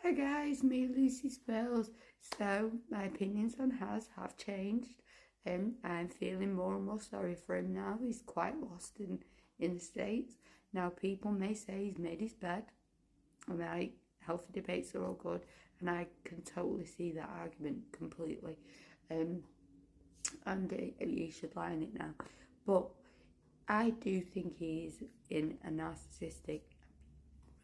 Hi guys, me Lucy Spells. So my opinions on Has have changed. I'm feeling more and more sorry for him now. He's quite lost in the States. Now people may say he's made his bed, and like healthy debates are all good, and I can totally see that argument completely. Um, and he should lie in it now. But I do think he's in a narcissistic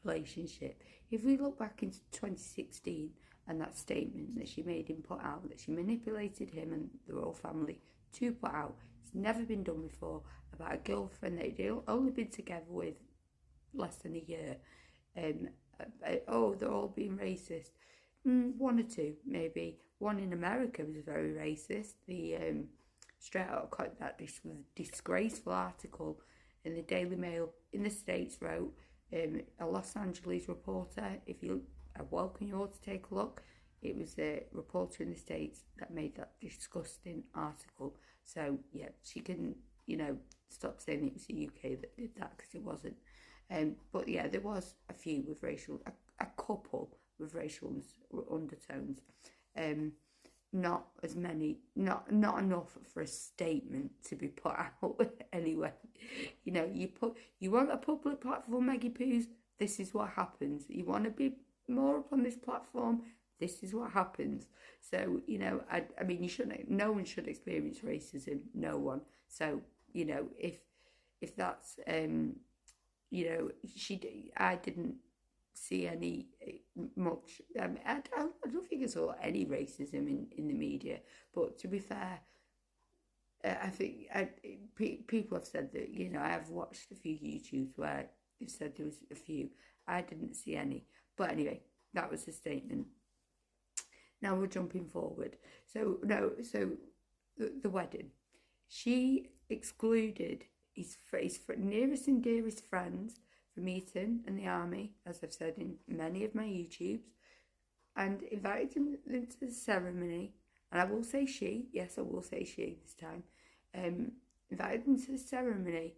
relationship. If we look back into 2016 and that statement that she made him put out, that she manipulated him and the royal family to put out, it's never been done before, about a girlfriend that they'd only been together with less than a year. They're all being racist. One or two, maybe. One in America was very racist. The straight out that disgraceful article in the Daily Mail in the States wrote, a Los Angeles reporter, I welcome you all to take a look. It was a reporter in the States that made that disgusting article. So, yeah, she can, stop saying it was the UK that did that, because it wasn't. But yeah, there was a couple with racial undertones. Not as many, not enough for a statement to be put out anyway. You want a public platform, Maggie Poos, this is what happens. You want to be more up on this platform, this is what happens. So, I mean, no one should experience racism, no one. So, if that's, I didn't see any much. I don't think I saw any racism in the media. But to be fair, I think people have said that. I have watched a few YouTubes where they've said there was a few. I didn't see any. But anyway, that was the statement. Now we're jumping forward. So the wedding. She excluded his nearest and dearest friends from Eton and the army, as I've said in many of my YouTubes, and invited them to the ceremony. And I will say she, yes, I will say she this time, invited them to the ceremony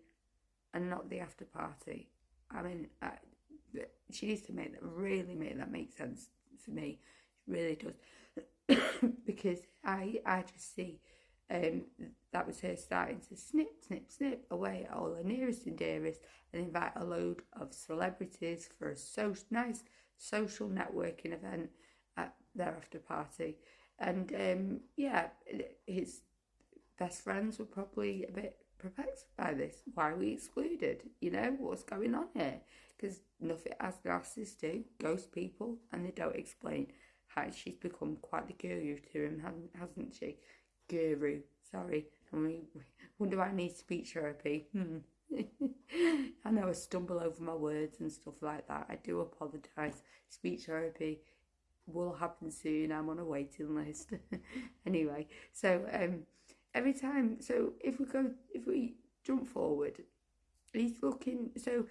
and not the after party. I mean, she needs to make that make sense for me. It really does. Because I just see that was her starting to snip away at all her nearest and dearest and invite a load of celebrities for a nice social networking event at their after party. And his best friends were probably a bit perplexed by this. Why are we excluded? What's going on here? Because nothing, as narcissists do, ghost people, and they don't explain. How she's become quite the guru to him, hasn't she? Guru, sorry. I wonder why I need speech therapy. I know I stumble over my words and stuff like that. I do apologise. Speech therapy will happen soon. I'm on a waiting list. Anyway, so every time, so if we jump forward, he's looking. So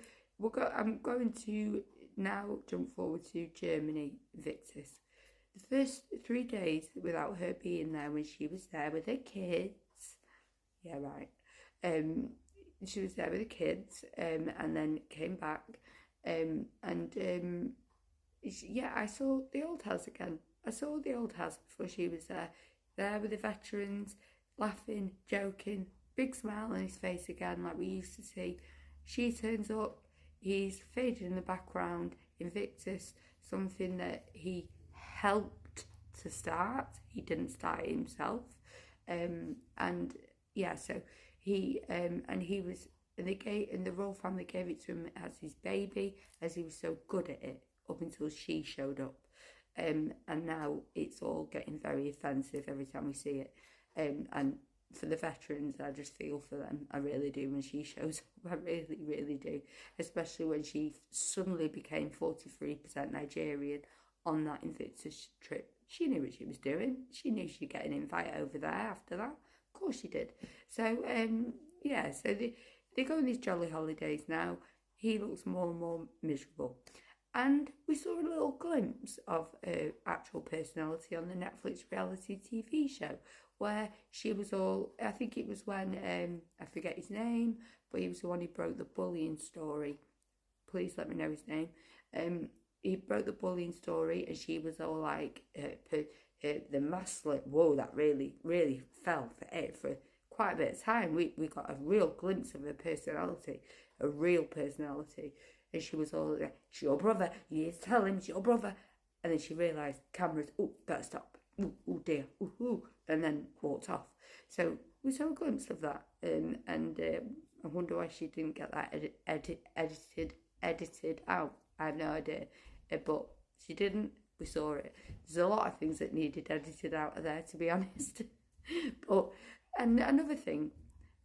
I'm going to now jump forward to Germany, Victus. The first 3 days without her being there, when she was there with her kids, she was there with the kids, and then came back, I saw the old house again. I saw the old house before she was there with the veterans, laughing, joking, big smile on his face again, like we used to see. She turns up, he's faded in the background, Invictus, something that he helped to start. He didn't start it himself. So he was, and the royal family gave it to him as his baby, as he was so good at it up until she showed up. And now it's all getting very offensive every time we see it. And for the veterans, I just feel for them. I really do. When she shows up, I really, really do. Especially when she suddenly became 43% Nigerian on that Invictus trip. She knew what she was doing. She knew she'd get an invite over there after that. Of course she did. So, so they go on these jolly holidays now. He looks more and more miserable. And we saw a little glimpse of her actual personality on the Netflix reality TV show, where she was all, I think it was when, I forget his name, but he was the one who broke the bullying story. Please let me know his name. he broke the bullying story, and she was all like, the masculine. Whoa, that really fell for it for quite a bit of time. We got a real glimpse of her personality, a real personality, and she was all like, "It's your brother. You need to tell him it's your brother." And then she realised cameras. Oh, better stop. Oh dear. Ooh, and then walked off. So we saw a glimpse of that, and I wonder why she didn't get that edited out. I have no idea, but she didn't. We saw it. There's a lot of things that needed edited out of there, to be honest. But and another thing,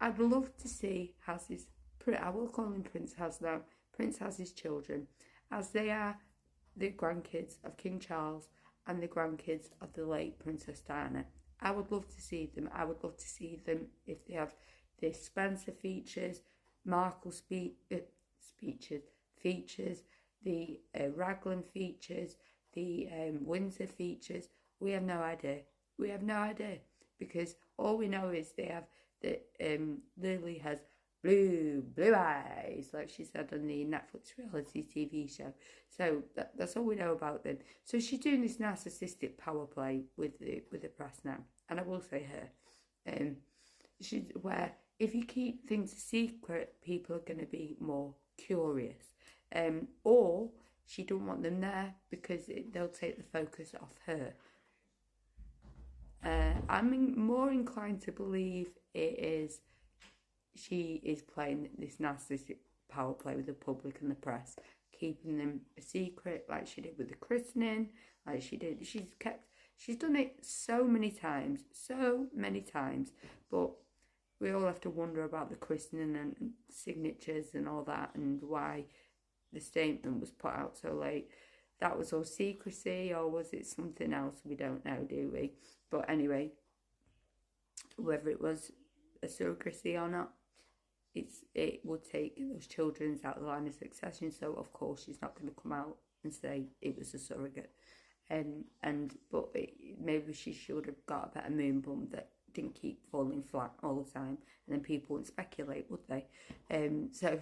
I'd love to see Haz's. I will call him Prince Haz now. Prince Haz's children, as they are the grandkids of King Charles and the grandkids of the late Princess Diana. I would love to see them. I would love to see them if they have the Spencer features, Markle features, the Raglan features, the Windsor features. We have no idea. We have no idea, because all we know is they have that Lily has blue eyes, like she said on the Netflix reality TV show. So that's all we know about them. So she's doing this narcissistic power play with the press now, and I will say her, she's where if you keep things a secret, people are going to be more curious, or she don't want them there because they'll take the focus off her. I'm more inclined to believe she is playing this narcissistic power play with the public and the press, keeping them a secret, like she did with the christening, like she did. She's done it so many times, but we all have to wonder about the christening and signatures and all that, and why the statement was put out so late. That was all secrecy, or was it something else? We don't know, do we? But anyway, whether it was a surrogacy or not, it would take those children out of the line of succession. So of course she's not going to come out and say it was a surrogate. But maybe she should have got a better moon bum that didn't keep falling flat all the time, and then people wouldn't speculate, would they? So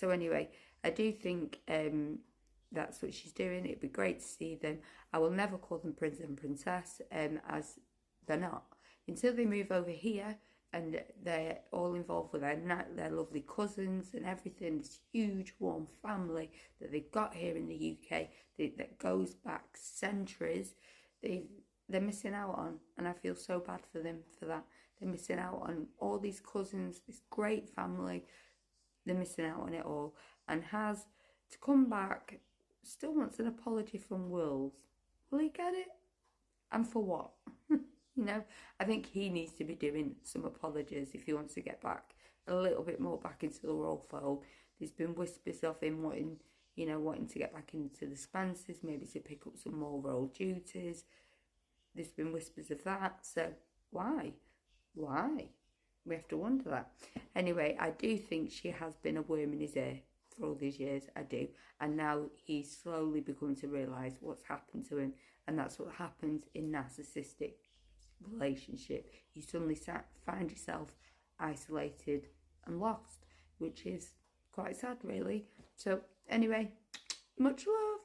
anyway, I do think that's what she's doing. It'd be great to see them. I will never call them prince and princess, as they're not, until they move over here and they're all involved with their lovely cousins and everything. This huge warm family that they've got here in the UK that goes back centuries. They're missing out on, and I feel so bad for them for that. They're missing out on all these cousins, this great family. They're missing out on it all. And Haz, to come back, still wants an apology from Wills. Will he get it? And for what? I think he needs to be doing some apologies if he wants to get back a little bit more back into the royal fold. There's been whispers of him wanting to get back into the Spencers, maybe to pick up some more royal duties. There's been whispers of that. So why? We have to wonder that. Anyway, I do think she has been a worm in his ear for all these years. I do. And now he's slowly beginning to realise what's happened to him. And that's what happens in narcissistic relationship. You suddenly find yourself isolated and lost, which is quite sad, really. So anyway, much love.